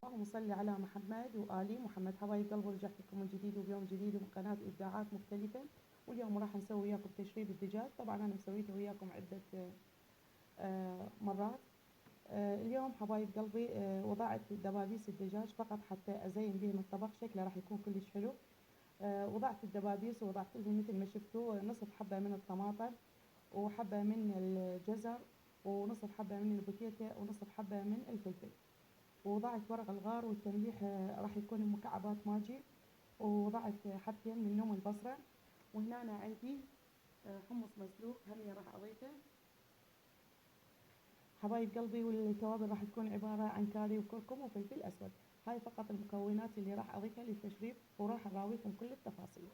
اللهم صل على محمد وآل محمد. حبايب قلبي، رجعت لكم من جديد وبيوم جديد ومن قناة إبداعات مختلفة. واليوم راح نسوي وياكم تشريب الدجاج. طبعا أنا مسويته وياكم عدة مرات. اليوم حبايب قلبي وضعت دبابيس الدجاج فقط حتى أزين بهم الطبق، شكله راح يكون كلش حلو. وضعت الدبابيس ووضعت لهم مثل ما شفتوا نصف حبة من الطماطم، وحبة من الجزر، ونصف حبة من البوتيتا، ونصف حبة من الفلفل. ووضعت ورق الغار والتمليح راح يكون مكعبات ماجي، ووضعت حبتين من نوم البصرة. وهنا أنا عندي حمص مسلوق هم راح أضيفه حبايب قلبي. والتوابل راح تكون عبارة عن كاري وكركم وفلفل أسود. هاي فقط المكونات اللي راح أضيفها للتشريب، وراح أراويكم كل التفاصيل.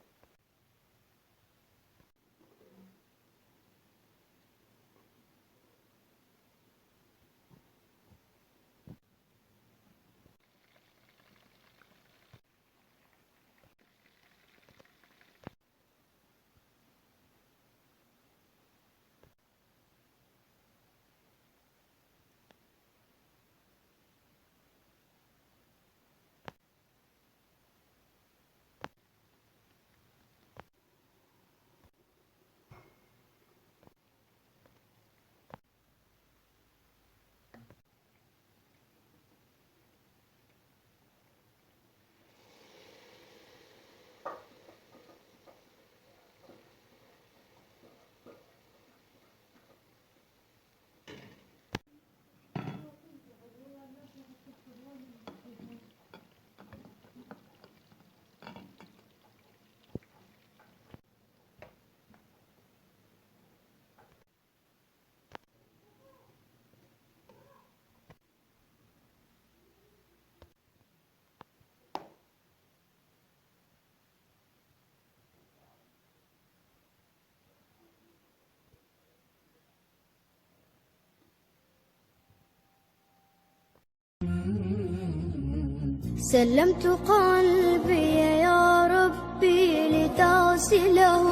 سلمت قلبي يا ربي لتغسله،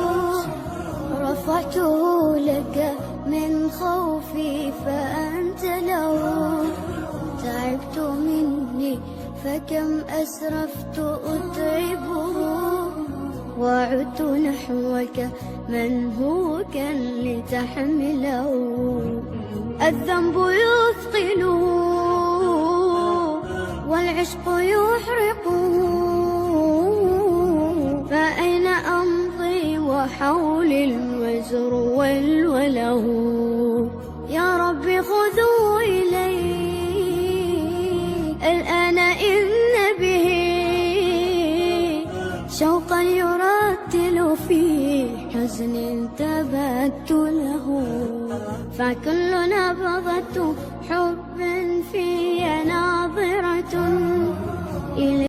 رفعته لك من خوفي فأنت له. تعبت مني فكم أسرفت أتعبه، وعدت نحوك من هو كان لتحمله. الذنب يثقله والعشق يحرقه، فأين أمضي وحولي الوزر والوله. يا ربي خذوا إلي الآن إن به شوقا يرتل في حزن تبت له. فكل نبضة حب في ناظرة إلي